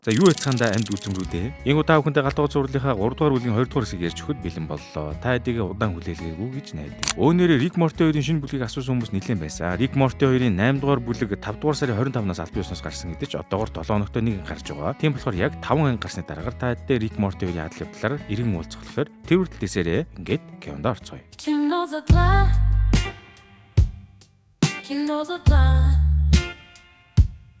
За юу яцгаандаа амьд үзмрүүдээ. Энэ удаа бүхэндээ галтгоо зурлынхаа 3 дугаар бүлгийн 2 дугаар хэсгийг ярьж өгөхөд бэлэн боллоо. Та хэдийгээ удаан хүлээлгээгүй гэж найдаа. Өөнөрөө Рик Морти хоёрын шинэ бүлгийг асуусан хүмүүс нэлээд байсан. Рик Морти хоёрын 8 дугаар бүлэг 5 дугаар сарын 25-наас албан ёсноос гарсан гэдэг ч одоогоор 7 хоногт нэг гарч байгаа. Тийм болохоор яг 5 анги гарсны дараагаар та хэдээ Рик Морти хоёрын адал явдлаар эргэн уулзахлахаар тэр хүртэл дэсээрээ ингээд Кевинд орцгоё.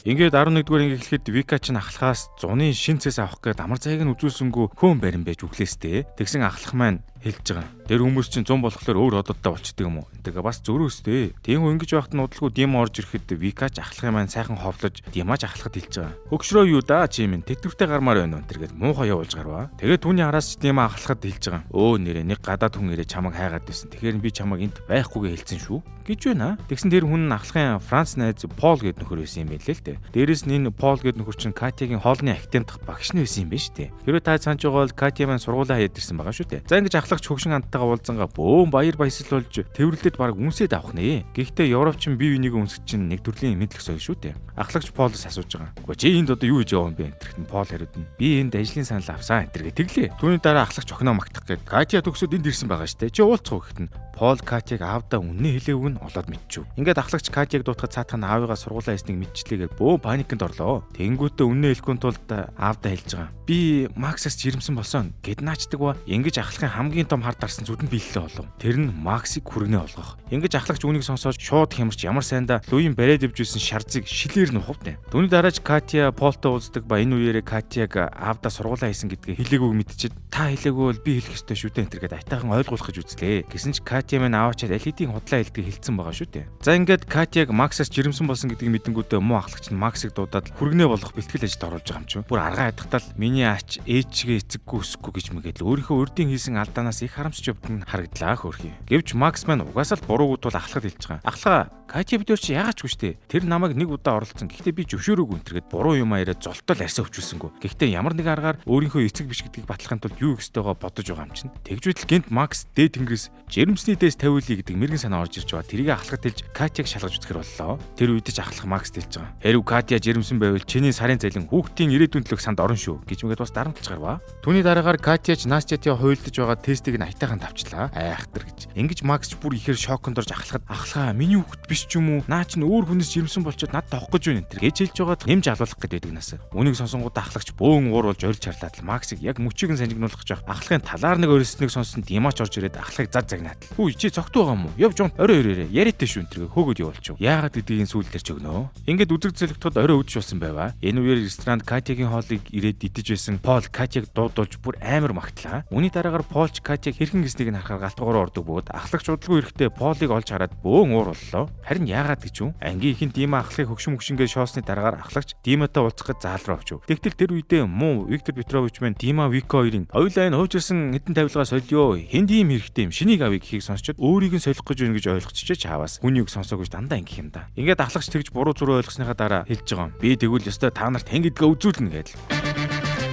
Ингээд 11 дугаар анги эхлэхэд Вика ч ахлахаас зуны шин цэс авах гээд амар зайг нь үзүүлсэнгүү хөөн барин байж үглээстэй. Тэгсэн ахлах маань хэлж байгаа. Тэр хүмүүс чинь 100 болохоор өөр ододтой болчдөг юм уу? Тэгээ бас зөрөөстэй. Тийм үү ингэж байхад нь удалгүй Дима орж ирэхэд Вика ч ахлахын маань сайхан ховлож Димач ахлахад хэлж байгаа. Хөгшрөө юу да чи минь тэтгэвртэй гармаар байна өнтер гээд муухай явуулж гарваа. Тэгээ түүний араас ч Дима ахлахад хэлж байгаа. Өө нэрээ нэг гадаад хүн ирээ чамайг хайгаад байсан. Тэгэхээр би чамайг энд байхгүйгээ хэлсэн шүү гэж байна. Тэгсэн тэр хүн нь ахлахын Франц найз Пол гээд нөхөр байсан юм байлээ л дээ. Дээрээс нь энэ Пол гээд нөхөр чинь Катягийн хоолны актемдах багш нь байсан юм байна шүү дээ. Хэрвээ та санаж байгаа бол Катя маань сургуулаа хаяад ирсэн байгаа шүү дээ. За ингэж ахлагч хөгшин антайгаа уулзангаа бөөн баяр баясгал болж тэрвэрлээд баг үнсээд авах нэ. Гэхдээ Европчин бие биенийг үнсгэж чинь нэг төрлийн мэдлэг соёл шүү дээ. Ахлагч Полоос асууж байгаа. Гэхдээ чи энд одоо юу хийж яваа юм бэ? Энтерхтэн Пол хариуд нь. Би энд ажлын санал авсан энтергээ тэглээ. Түүний дараа ахлагч охиноо магтах гээд Катя төгсөд энд ирсэн байгаа шүү дээ. Чи уулзах уу гэхэд нь Пол Катяг аавдаа үнэн хэлээгүй нь олоод мэдчихв. Ингээд ахлагч Катяг дуутахад цаатах нь аавыгаа сургуулаа ясныг мэдчихлээгээр бөө паникнд орлоо. Тэнгүүтээ үнэн хэлэхгүй тулд аавдаа хэлж байгаа. Би Максаас жирэмсэн болсон гэд наачдаг ба. Ингэж ахлахын хамгийн том хар дарсан зүудэнд биелэлээ болов. Тэр нь Максыг хүргэнэ олгох. Ингэж ахлагч үнийг сонсоод шууд хямарч ямар сайндаа Луин бариад явжсэн шарзыг шилээр нь ухавдэ. Түүний дараач Катя Полтой уулздаг ба энэ үеэрээ Катяг аавдаа сургуулаа хийсэн гэдгийг хэлээгүйг мэдчихэд та хэлээгүй бол би хэлэх ёстой шүү дээ энэ гээд айтайхан ойлгуулах гэж үзлээ. Гэсэн ч Катя минь аавчаад аль хэдийн худлаа хэлдгийг хэлсэн байгаа шүү дээ. За ингээд Катяг Максаас жирэмсэн болсон гэдгийг мэдэнгүүтээ муу ахлагч нь Максыг дуудаад хүргэнэ болох бэлтгэл ажилд оруулж байгаа юм чинь. Бүр аргаа ядахтал миний ач ээжигээ эцэггүй өсөхгүй гэж мэгээл өөрийнхөө урдын хийсэн алдаанаас их харамсч явдаг нь харагдлаа хөрхий. Гэвч Макс маань угаасаа л буруугүй тул ахлахад хэлж байгаа. Ахлаа Катя бид чи яагаачгүй штэ. Тэр намайг нэг удаа оролцсон. Гэхдээ би зөвшөөрөөгүй энтергээд буруу юм аяараа золтол арьсаа өвчүүлсэнгүү. Гэхдээ ямар нэгэн аргаар өөрийнхөө эцэг биш гэдгийг батлахын тулд юу их өстойгоо бодож байгаа юм чинь. Тэгж байтал гинт Макс дээд тэнгэрээс жирэмсний дээс тавиулъя гэдэг мэрэгэн санаа орж ирж байгаа. Тэрийг ахлахад хэлж Катяг шалгаж үзэхэр боллоо. Тэр үед ч ахлах Макс хэлж байгаа. Хэрв Катя жирэмсэн байвал чиний сарын цалин хүүхдийн ирээдүйн төлөв санд орно шүү гэж мэгээд бас дарамтлж гарваа. Түүний дараагаар Катяч Настятиа хуйлдаж байгаа тестийг нь айтайхан тавчлаа. Айхтар гэж. Ингэж Макс бүр ихээр шоконд орж ахлахад ахлаа миний хүүхд биш ч юм уу? Наа чинь өөр хүнээс жирэмсэн болчиход надад тохох гэж байна энэ гэж хэлж байгаад нэмж алуулах гэдэг нас. Үнийг сонсонгуудаа ахлагч бөөн уур болж орж чарлаад Максыг яг мөчийг нь санжигнуулах гэж ахлахын талаар нэг өрөснөг сонсон Димач орж ирээд ахлагыг зад загнаад. Хүү чи цогт байгаа юм уу? Явж он орой өрөөрэй. Яриатай шүү энэ хөөгд явуулчих. Яагаад гэдгийг сүүлдэр ч өгнө. Ингээд үзэг зэлгтүүд орой өвдөж болсон байваа. Энэ үеэр ресторанд Катягийн хоолыг ирээд идэж байсан Пол Катяг дуудуулж бүр амар магтлаа. Үүний дараагаар Полч Катяг хэрхэн гиснийг нь харахаар галтгуур ордог бөгөөд ахлагч удалгүй ирэхдээ Полыг олж хараад бөөн уур боллоо. Харин яагаад гэж юм? Ангийн ихэнд Дима ахлахыг хөгшмөгшингээ шоосны дараагаар ахлагч Диматай уулзахад заал руу очив. Тэгтэл тэр үедээ муу Виктор Петрович маань Дима Вика хоёрын хоёулаа энэ хуучирсан хэдэн тавилгаа сольё. Хин дим хэрэгтэй юм шинийг авъя гэхийг сонсчод өөрийг нь солих гэж байна гэж ойлгочихж чааваас хүнийг сонсоогүй дандаа ингэх юм да. Ингээд ахлагч тэгж буруу зүрөө ойлгосныхаа дараа хэлж байгаа юм. Би тэгвэл ёстой та нарт хэн гэдгээ үзүүлнэ гэдэл.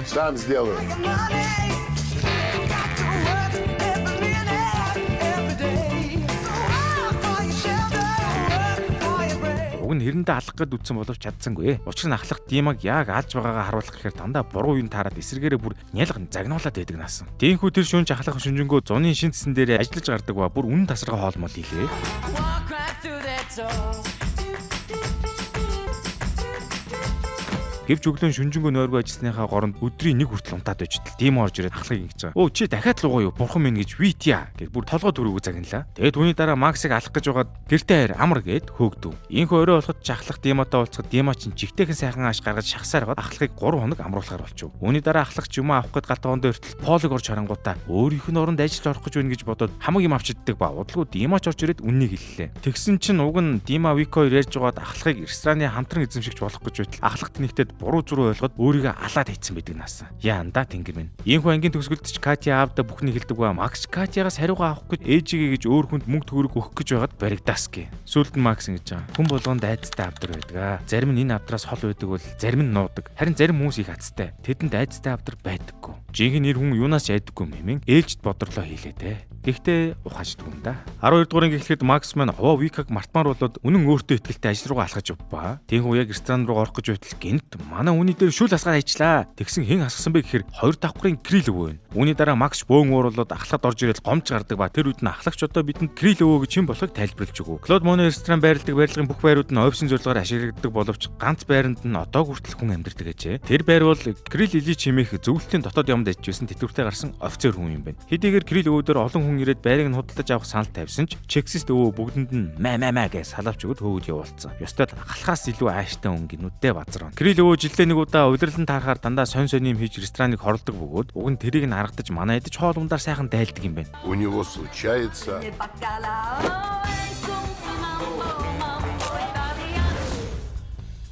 Сам сделаю. Уг нь хэрэндээ алах гэд үтсэн боловч чадсангүй. Учир нь ахлах Димаг яг алж байгаагаа харуулах гэхээр дандаа буруу юм таарад эсэргээрээ бүр нялга загнуулаад байдаг наасан. Тиймхүү тэр шүнж ахлах шүнжэнгөө зуны шин цэсэн дээрээ ажиллаж гардаг ба бүр үнэн тасаргаа хоолмол хийлээ. Гэвч өглөө шүнжэнгөө нойргүй ажилласныхаа горонд өдрийн нэг хүртэл унтаад байжтал. Дим орж ирээд ахлагыг ингэж байгаа. Өө чи дахиад лугаа юу? Бурхан минь гэж витя гэж бүр толгой төрөөгөө загналаа. Тэгээд түүний дараа Максыг алах гэж байгаад гэртээ хайр амар гэд хөөгдөв. Ийхүү орой болоход ч ахлах Диматай уулзахад Дима чинь жигтэйхэн сайхан ааш гаргаж шахсаар гоод ахлагыг 3 хоног амруулахаар болчихв. Үүний дараа ахлагч юм авах гээд галтгоонд өртөл Полыг орж харангуудаа өөрийнх нь оронд ажилд орох гэж байна гэж бодоод хамаг юм авчиддаг ба удалгүй Димач орж ирээд үннийг хэллээ. Тэгсэн чинь уг нь Дима Вика хоёр ярьж байгаад ахлагыг рестораны хамтран эзэмшигч болох гэж байтал ахлагт нэгтэд буруу зүрөө ойлгоод өөрийгөө алаад хийцэн байдаг наасан. Яанда тэнгэр минь. Ийхүү ангийн төгсгөлд ч Катя аавда бүхнийг хэлдэг ба Макс Катягаас хариугаа авах гэж ээжигээ гэж өөр хүнд мөнгө төгрөг өгөх гэж байгаад баригдаас гэ. Сүүлд нь Макс ингэж байгаа. Хүн болгонд айцтай авдар байдаг. Зарим нь энэ авдраас хол байдаг бол зарим нь нуудаг. Харин зарим хүмүүс их хацтай. Тэдэнд айцтай авдар байдаггүй. Жинхэнэ нэр хүн юунаас ч айдаггүй мэмэн ээлжид бодрлоо хийлээ те. Гэхдээ ухааждаг юм да. 12 дугаар анги эхлэхэд Макс маань овоо Викаг мартмаар болоод үнэн өөртөө ихтэй ажил руугаа алхаж явбаа. Тиймээ яг ресторан руу орох гэж байтал гинт манай үний дээр шүл асгаар ажиллаа. Тэгсэн хэн асгасан бэ гэхээр хоёр давхрын Крил өвөө байна. Үүний дараа Макс бөөн уурлаад ахлахад орж ирэл гомж гардаг ба тэр үед нь ахлагч одоо бидэнд Крил өвөө гэж хэн болохыг тайлбарлаж өгөө. Клод Моне ресторан байрладаг барилгын бүх байрууд нь офисын зорилгоор ашиглагддаг боловч ганц байранд нь одоо хүртэл хүн амьдардаг гэжээ. Тэр байр бол Крил Ильич хэмээх зөвлөлтийн дотоод ямд ажиллажсэн тэтгэвртэй гарсан офицер хүн юм байна. Хэдийгээр Крил өвөөдөр олон хүн ирээд байрыг нь худалдаж авах санал тавьсан ч чексист өвөө бүгдэнд нь маа гэж салавч өгöd хөөгд явуулсан. Ёстой халахаас илүү ааштай хүн гинүдээ базар. Крил өвөө жилдээ нэг удаа удирдлан таарахаар дандаа сонь юм хийж рестораныг хорлдог бөгөөд уг нь тэрийг нь харагдаж манай идэж хоол ундаар сайхан дайлдаг юм байна. У него случается.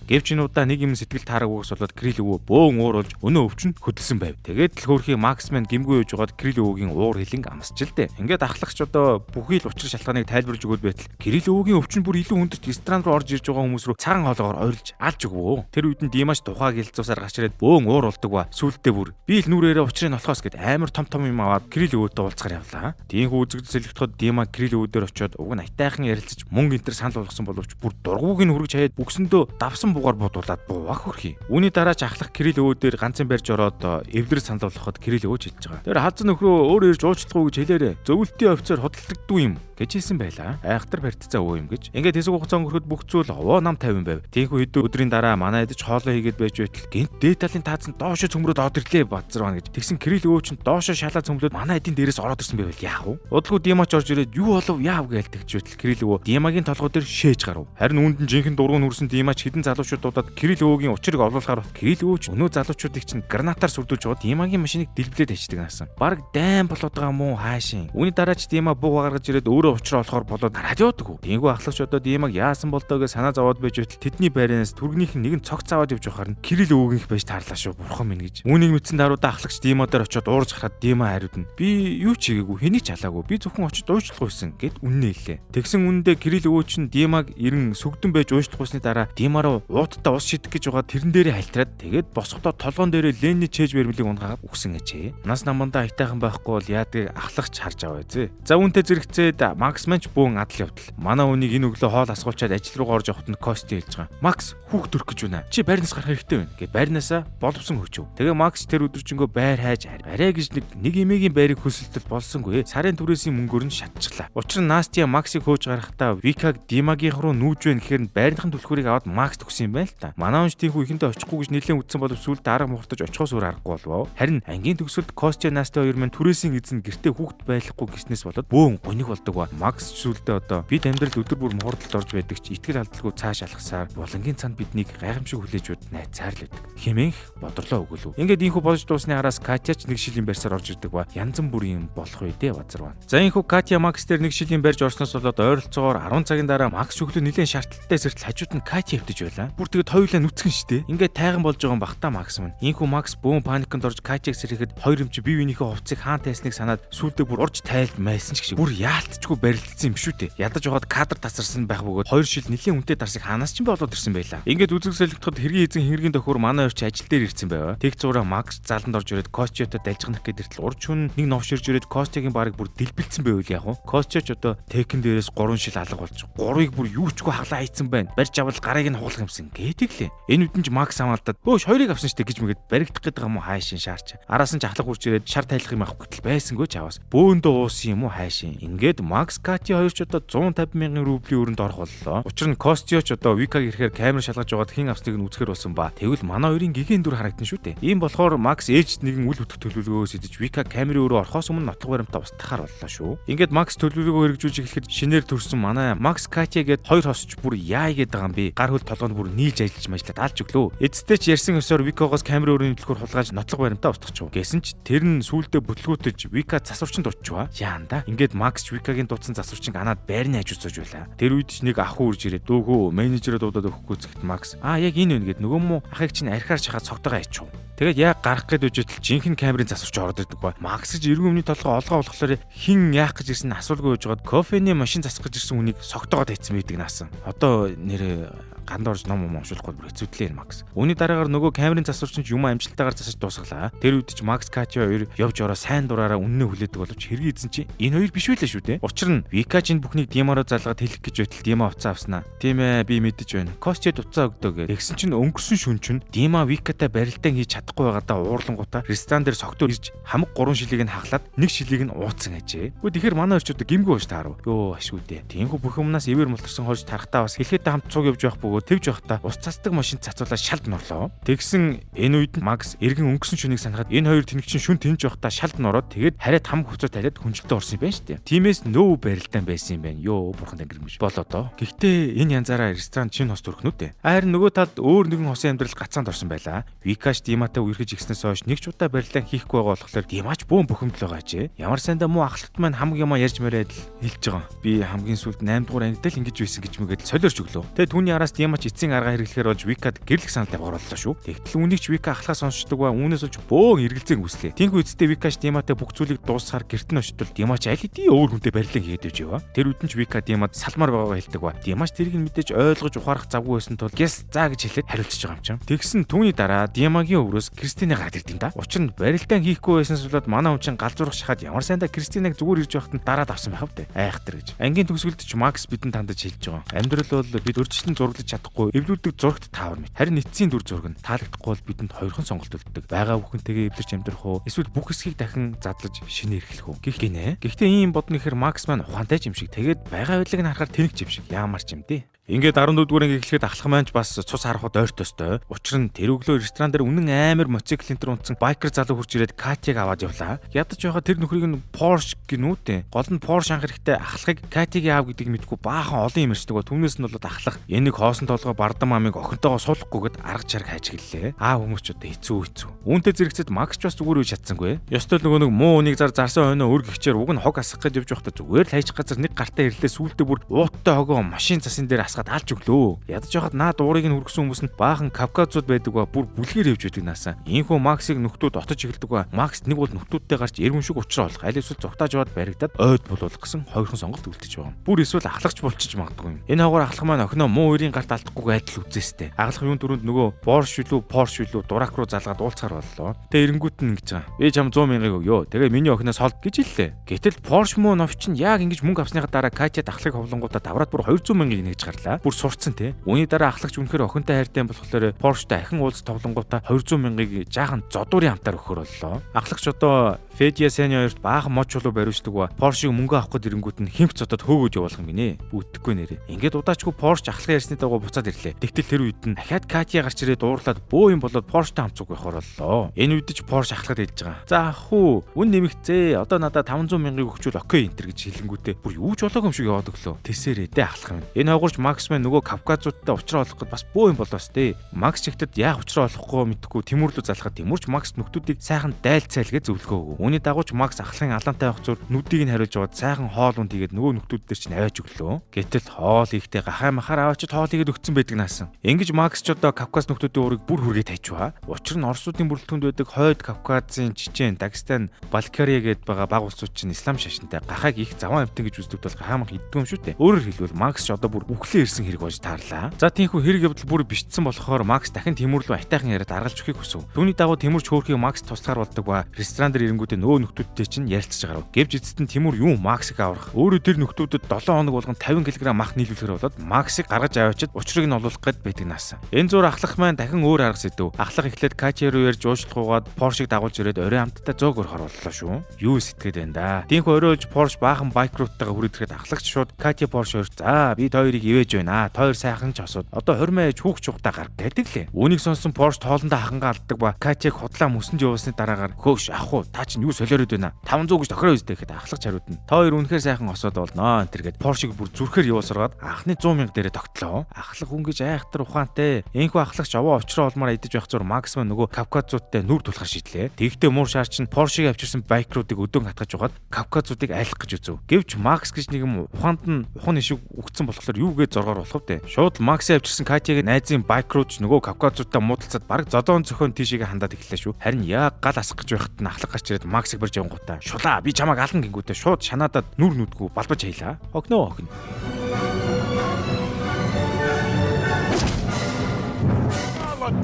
Гэвч энэ удаа нэг юм сэтгэл таараагүйгээс болоод Крил өвөө бөөн уурулж өнөө өвчин хөдөлсөн байв. Тэгээд л хөөрхий Макс маань гимгүй юужгаад Крил өвөөгийн уур хилэнг амсч л дээ. Ингээд ахлагч одоо бүхий л учир шалтгааныг тайлбарлаж өгөөд байтал Крил өвөөгийн өвчин бүр илүү өндөрт ресторан руу орж ирж байгаа хүмүүс рүү цагаан хоолоогоор ойрлж алж өгвөө. Тэр үед нь Димаш тухайг хэлцүүсээр гачраад бөөн уур болдог ба сүултдээ бүр би л нүрээрээ учрыг олохоос гэд амар том юм аваад Крил өвөөтэй уулзгаар явлаа. Тиймээ үзэгдэл солигдоход Дима Крил өвөө дээр очиод уг нь айтайхан ярилцаж мөнгө энтер санал болгосон боловч бүр дургууг нь хүргэж хаяад бүксөндөө давсан бугаар бодуулаад буух хөрхий. Үүний дараа ч ахлах Крил өвөө дээр ганцхан барьж ороод эвдэр санал болгоход Крил өвөө хэлж байгаа. Тэр хазан нөхрөө өөр ирж уучлахгүй гэж хэлээрээ. Зөвлөлтийн офицер хөдөлгддгүй юм гэж хэлсэн байлаа. Айхтар барьцаа өвөө юм гэж. Ингээд хэсэг хугацаа өнгөрөхөд бүх зүйл овоо нам 50 байв. Тийхүү хэд өдрийн дараа манай идэж хоолоо хийгээд байж байтал гинт дээд талын таацсан доошо цөмрөөд од ирлээ базар байна гэж. Тэгсэн Крил өвөө чинь доошо шалаа цөмлөөд манай эдийн дээрээс ороод ирсэн байвал яах вэ? Удалгүй Димач орж ирээд юу болов яав гэлтэгч байтал Крил өвөө Димагийн толгой дээр шээж гарав. Харин үүнд нь жинхэнэ дургуун хүрсэн Димач хідэн залуучууд дуудаад Крил өвөөгийн учрыг олуулахаар Крил өвөөч өнөө залуучуудыг чинь гранатаар сүрдүүлж аваад Димагийн машиныг дэлбэлээд аждаг наасан. Бараг дайн болоод байгаа мó хаашийн. Үүний дараа ч Дима бууг гаргаж ирээд өөрөө учраа олохоор болоод радиод өгөө. Тэнгүү ахлагч одоо Димаг яасан болдоо гэж санаа зовоод байж байтал тэдний байраас түргнийх нь нэг нь цогц аваад явж байхаар нь Крил өвөөгийнх байж таарлаа шүү бурхан минь гэж. Үүнийг мэдсэн даруйдаа ахлагч Дима дээр очиод уурж харахад Дима хариуд нь би юу ч хийгээгүй хэний ч халаагүй би зөвхөн очиж уучлахгүйсэн гэд үннээ хэлээ. Тэгсэн үнэндээ Крил өвөө чинь Димаг ирэн сүгдэн байж уучлахгүйсний дараа Дима руу ууттай ус шидэх гэж байгаа тэрэн дээрээ хальтраад тэгээд босгодоо толгоон дээрээ Ленни чээж баримлыг унгаагаад үгсэн ээжээ. Нас намандаа айтайхан байхгүй бол яадаг ахлагч харж аваа зэ. За үүнтэй зэрэгцээд Макс манч бөөн адал явдал. Манай үнийг энэ өглөө хоол асгуулчаад ажил руу орж явахад нь Кости хэлж байгаа. Макс хүүхд төрөх гэж байна. Чи байрнаас гарах хэрэгтэй байна гэд байрнаасаа боловсон хөчөв. Тэгээ Макс тэр өдөржингөө байр хайж арай гэж нэг эмээгийн байрыг хөсөлтөл болсонгүй. Сарын түрээсийн мөнгөөр нь шатчихлаа. Учир нь Настя Максыг хөөж гарахдаа Викаг Димагийнх руу нүүж байна гэхээр байрныхын түлхүүрийг аваад Макс төгсөн юм байна л та. Манай хүн тийхүү ихэндээ очихгүй гэж нэлээд үтсэн боловч сүүлдээ арга мухартаж очихоос өөр аргагүй болов. Харин ангийн төгсөлд Костя Настя хоёр мань түрээсийн эзэн гэртээ хүүхд байхгүй гиснээс болоод бөөн гониг болдог ба Макс сүүлдээ одоо бид амьдрал өдөр бүр муурдалд орж байдаг ч итгэл алдалгүй цааш алхасаар булангийн цанд биднийг гайхамшиг хүлээж бод найцаар л байдаг. Хэмээх бодрлоо өгөлв. Ингээд инхүү болж дуусны араас Катяч нэг шилийн барьсаар орж ирдэг ба янз бүрийн болох үедээ базар байна. За инхүү Катя Макс дээр нэг шилийн барьж орсноос болоод ойролцоогоор 10 цагийн дараа Макс өглөө нэлээд шаардлагатай зэртэл хажууд нь Катя хөвтөж байлаа. Бүр тэгээд хоёулаа нүцгэн штэ. Ингээд тайган болж байгаа юм бахта Макс мань. Инхүү Макс бөөн паниканд орж Катяг сэрэхэд хоёр эмч бие биенийхээ хувцсыг хаан тайсныг санаад сүулдэ бүр урж тайлд майсан ч шиг бүр яалтчгүй барилдсан юм шүү дээ. Ядаж байгаад кадр тасарсан байх бөгөөд хоёр шил нэлийн үнэтэй дарсыг хаанаас ч болоод ирсэн байлаа. Ингээд үзэг солигдоход хэргийн эзэн хэргийн төхөр манай орч ажил дээр ирсэн байваа. Тэг зураа Макс заланд орж ирээд Костиотой дайлжгнах гэдэртэл урж хүн нэг новширж ирээд Костигийн барыг бүр дэлбэлцсэн байвал яг уу. Костиоч одоо текэн дээрээс 3 шил алга болж 3-ыг бүр юучгүй хаглаа хийцэн байна. Барьж авал гарыг нь хуглах юмсан гэтэглээ. Энэ үдэнч Макс амаалдаад хөөш хоёрыг авсан штэ гэж мэгээд баригдах гэдэг юм уу хаашийн шаарч. Араас нь ч ахлах хурж ирээд шар тайлах юм авах гэтэл байсангүй ч аваас. Бөөндөө уусан юм уу хаашийн. Ингээд Макс Кати хоёр ч одоо 150 мянган рублийн өрөнд орох боллоо. Учир нь Костиоч одоо Викаг ирэхээр камер шалгаж байгаад хэн авсныг нь үзэхэр болсон ба. Тэгвэл манай хоёрын гихэн дүр харагдана шүү дээ. Ийм болохоор Макс ээлжид нэгэн үл хөтөх төлөвлөгөөс идэж Викаг камерын өрөө орохоос өмнө нотлох баримтаа устгахаар боллоо шүү. Ингээд Макс төлөвлөгөө хэрэгжүүлж эхлэхэд шинээр төрсэн манай Макс Кати гээд хоёр хосч бүр яа гээд байгаа юм бэ? Гар хөл толгойд бүр нийлж ажиллаж мажлаад алж өглөө. Эцэстээ ч ярьсан ёсоор Викогоос камерын өрөөний төлхөөр хулгайж нотлох баримтаа устгахчв. Гэсэн ч тэр нь сүүлдээ бүтлгүүтэж Вика засварчанд утчваа. Яанда. Ингээд Макс Викагийн дутсан засварчинг анаад байрны хажууд сууж байлаа. Тэр үед ч нэг ах уу урж ирээд дөөгөө менежерээ дуудаад өгөхгүй зэгт Макс яг энэ вэ гэд нөгөө мó ахыг чинь архиар шахаад цогтойгоо ячив. Тэгээд яг гарах гээд үжитэл жинхэнэ камерын засварч ороод ирдэг ба. Макс гэж эргэн өмнөний толгой олгоо болохлоор хин яах гэж ирсэн асуулгүй байжгаад кофений машин засах гэж ирсэн хүнийг согтоогоо тайцсан байдаг наасан. Одоо нэрээ ганд орж ном уншуулахгүй бүр хэцүүдлээ Макс. Үүний дараагаар нөгөө камерын засварч юм амжилттайгаар засаж дуусглаа. Тэр үед ч Макс Катя хоёр явж ороо сайн дураараа үннээ хүлээдэг боловч хэрэг эзэн чинь энэ хоёр биш байлаа шүү дээ. Учир нь Викач энэ бүхнийг Димароо залгаад хэлэх гэж байтал Дима уцаа авснаа. Тийм ээ би мэдэж байна. Костя уцаа өгдөө гэж. Тэгсэн чинь өнгөрсөн шүн чинь Дима Викатай барилдаан хийж чадахгүй байгаадаа уурлангуудаа ресторан дээр согтуу ирж хамаг 3 шилийг нь хахлаад 1 шилийг нь ууцсан ажээ. Үгүй тэгэхээр манай орчууд гимгүй бааш таарав. Йоо ашгүй дээ. Тиймгүй бүх юмнаас ивэр мултарсан хойж тарахтаа бас хэлэхэд хамт цуг явж байх бөгөөд тэвж байхдаа ус цацдаг машин цацуулаад шалд норлоо. Тэгсэн энэ үед Макс эргэн өнгөрсөн шүнийг санахад энэ хоёр тэнэгчин шүн тэнж байхдаа шалд нороод тэгээд хараад хамаг хуцаа талиад хүнжилтээ орсон юм байна шүү дээ. Тимээс нөө барилдаан байсан юм байна. Йоо бурхан ангирмж болоо доо. Гэхдээ энэ янзаараа ресторан чинь хос төрхнүүд дээ. Харин нөгөө талд өөр нэгэн хосын амьдрал гацаанд орсон байлаа. Викаш Диматай үерхэж игснээс хойш нэг ч удаа барилдаан хийхгүй байгаа болохоор Димач бөөн бухимдал байгаа ажээ. Ямар сайндаа муу ахлагт маань хамаг юмаа ярьж мэрээд л хэлж байгаа. Би хамгийн сүүлд 8 дугаар ангид л ингэж байсан гэж мэгээд солиорч өглөө. Тэгээ түүний араас Димач эцсийн арга хэрэглэхээр болж Викад гэрлэх санал тавгарууллаа шүү. Тэгтэл үнийг ч Вика ахлаа сонсчдаг ба үүнээс болж бөөн эргэлзээг үслээ. Тинхүү эцэстээ Викаш Диматай бүх зүйлийг дуусгахаар гэрт нь очтол Димач аль хэдийн өөр хүнтэй барилдаан хийгээд явж яваа. Тэр үдэн ч Вика Димад салмаар байгаагаа хэлдэг ба. Димач тэрийг нь мэдээж ойлгож ухаарах завгүй байсан тул гэс заа гэж хэлээд хариулчихж байгаа юм чинь. Тэгсэн түүний дараа Димагийн өврөөс Кристинэ гараад ирд юм да. Учир нь барилдаан хийхгүй байснаас болоод манай хүн чинь галзуурах шахаад ямар сайндаа Кристиныг зүгээр ирж байхад нь дараад авсан байх вэ? Айхтар гэж. Ангийн төгсгөлд ч Макс бидэнд хандаж хэлж байгаа. Амьдрал бол бид өрчлөн зураглаж чадахгүй эвлүүлдэг зурагт таавар мэт. Харин эцсийн дүр зураг нь таалагдахгүй бол бидэнд хоёрхан сонголт өгдөг. Бага бүхэнтэйгээ эвлэрч амьдрах уу? Эсвэл бүх хэсгийг дахин задлаж шинэ эрхлэх үү? Гэх гинэ. Гэхдээ ийм бодно гэхээр Макс маань ухаантай юм шиг. Тэгээд байгаа байдлыг нь харахаар тэнэг юм шиг. Яамар ч юм дээ. Ингээд 14 дугаар анги эхлэхэд ахлах маань ч бас цус харахад ойртостой. Учир нь тэр өглөө ресторан дээр үнэн амар моцикл энтер унтсан байкер залуу хурж ирээд Катяг аваад явлаа. Ядаж байхад тэр нөхрийг нь Porsche гинүүтээ. Гол нь Porsche анх хэрэгтэй ахлахыг Катягийн аав гэдгийг мэдгүй баахан олон юм ярьдаг ба түүнээс нь бол ахлах энийг хоосон толгой бардам мамыг охинтойгоо суулгахгүйгээд арга чарга хайж гэллээ. Аав хүмүүс ч удаа хэцүү. Үүнтэй зэрэгцэд Макс ч бас зүгээр үе чадсангүй. Ёстой л нөгөө нэг муу үнийг зарсан хойноо өр гихчээр уг нь хог асах гэж явж байхдаа зүгээр л хайж газар нэг гартаа ирлээ сүултээ бүр ууттай хогоо машин цасын дээр алж өглөө. Ядаж байхад наад уурыг нь хүргэсэн хүмүүс нь баахан кавказууд байдаг ба бүр бүлгээр явж байдаг наасаа. Ийхүү Максыг нөхдүүд отож эхэлдэг ба Макс нэг бол нөхдүүдтэй гарч эргэн шиг уучраа болох. Аль эсвэл зугтааж яваад баригдаад ойд булуулах гэсэн хоёрхан сонголт үлдэж байгаа. Бүр эсвэл ахлагч болчих магадгүй юм. Энэ хавар ахлах маань охиноо муу үерийн гарт алдахгүйг адил үзээстэй. Ахлах юун дөрөнд нөгөө Porsche шүү дурак руу залгаад уулцгаар боллоо. Тэгээ эренгүүт нь ингэж байгаа. Би чам 100 мянгыг өгөө. Тэгээ миний охиноос холд гэж хэллээ. Гэтэл Porsche муу новч нь яг ингэж мөнгө авсныхаа дараа Катя дахлыг ховлонгуудаа давраад бүр 200 мянгаыг нэгж гарлаа. Бүр сурцсан те. Үүний дараа ахлагч үнэхээр охинтой хайртай болохоор Porsche-тай ахин уулз тоглонгуудаа 200 мянгаыг жаахан зодуурын амтаар өгөхөр боллоо. Ахлагч одоо Федия Сени хоёрт баахан моч чулуу бариулдаг ба Porsche-г мөнгө авах гээд ирэнгүүт нь хэмт цодод хөөгөөж явуулах юм гинэ. Бүтдэггүй нэрээ. Ингээд удаачгүй Porsche ахлахын ярьсны дагуу буцаад ирлээ. Тэгтэл тэр үед нь дахиад Катя гарч ирээд дуурлаад бөө юм болоод Porsche-тай хамцууг явахор боллоо. Энэ үед ч Porsche ахлахад хэлж байгаа. За ах уу, үн нэмэгцээ. Одоо надад 500 мянгаыг өгчүүл окей энтер гэж хэлэнгүүтээ бүр юу ч болоогүй юм шиг яваад өглөө. Тэсээрээ дэ ахлах юм. Энэ хойгорч Макс маань нөгөө кавказуудтай уулзраа олох гээд бас бөө юм болоос тээ. Макс чигтэд яах уулзраа олохгүй мэдхгүй Тимүр рүү залхаад Тимүрч Макс нөхдүүдийг сайхан дайлцайлгээ зөвлөгөө өгөө. Үүний дагууч Макс ахлахын алаантай авах зур нүдийг нь хариулж аваад сайхан хоол унд хийгээд нөгөө нөхдүүд дээр чинь аваач өглөө. Гэтэл хоол ихтэй гахаа махаар аваачд хоол хийгээд өгцөн байдаг наасан. Ингэж Макс ч одоо Кавказ нөхдүүдийн уурыг бүр хүргээд хайчваа. Учир нь Оросуудын бүрэлдэхүүнд байдаг хойд Кавказын Чечен, Дагестан, Балкария гээд байгаа баг улсууд чинь ислам шашинтай гахааг их заван амтан гэж үздэг бол гахаа мах иддэг юм шүү дээ. Өөрөөр хэлбэл Макс ч одоо бүр үхлээ ирсэн хэрэг болж таарлаа. За тийхүү хэрэг явдал бүр бишдсэн болохоор Макс дахин Тимүр рүү айтайхан яриад аргалж өгөхийг хүсв. Түүний дагуу Тимүр ч хөөрхийг Макс туслахаар болдог ба ресторан дээр ирэнгүүтээ нөө нөхдүүдтэй чинь ярилцж байгаа. Гэвч эцэст нь Тимүр юу Максыг аврах. Өөрөө тэр нөхдүүдэд 7 хоног болгон 50 кг мах нийлүүлэхээр болоод Максыг гаргаж аваачид учрыг нь олуулах гээд байдаг наасан. Энэ зур ахлах маань дахин өөр арга сэдв. Ахлах эхлээд Катя руу ярьж уушлахгүйгээд Porsche-г дагуулж ирээд орой амттай зөөгөр хорлолоо шүү. Юу сэтгэхэд байна да. Тинхүү оройж Porsche баахан байк рууттайгаа хүрээдэхэд ахлагч шууд Катя Porsche өрч за би хоёрыг ивэж байна. Хоёр сайхан ч осууд. Одоо 20 мая хүүхч чухтаа гар гэдэг лээ. Үүнийг сонсон Porsche тоолондоо хангаа алддаг ба Катяг худлаа мөсөнд явуулсны дараагаар хөөш ах уу та чинь юу солиороод байна. 500 гэж тохироо үздэг гэхэд ахлагч хариуд нь. Та хоёр үнэхээр сайхан осоод болноо энэ тэргээд Porsche-г бүр зүрхээр явуулсараад анхны 100 мянга дээрээ тогтлоо. Ахлах хүн гэж айхтар ухаантай. Энэхүү ахлагч аваа очроо олмаар идэж байх зур Макс маань нөгөө Кавказуудтай нүр тулахар шийдлээ. Тэгтээ муур шаар чинь Porsche-г авчирсан байкруудыг өдөөн хатгаж угаад Кавказуудыг айлах гэж үзв. Гэвч Макс гэж нэг юм ухаанд нь ухааны шиг үгцэн болохоор юу гэж зоргоор болох вэ? Шууд Максыг авчирсан Катяг найзын байкрууч нөгөө Кавказуудтай муудалцаад бараг зодоон зөхөн тийшээгээ хандаад эхэллээ шүү. Харин яг гал асах гэж байхад нь ахлах гарч ирээд Максыг барьж явангуудаа шулаа би чамайг ална гингүүтээ шууд шанаадаад нүр нүдгүү балбаж хаялаа. Огноо охин.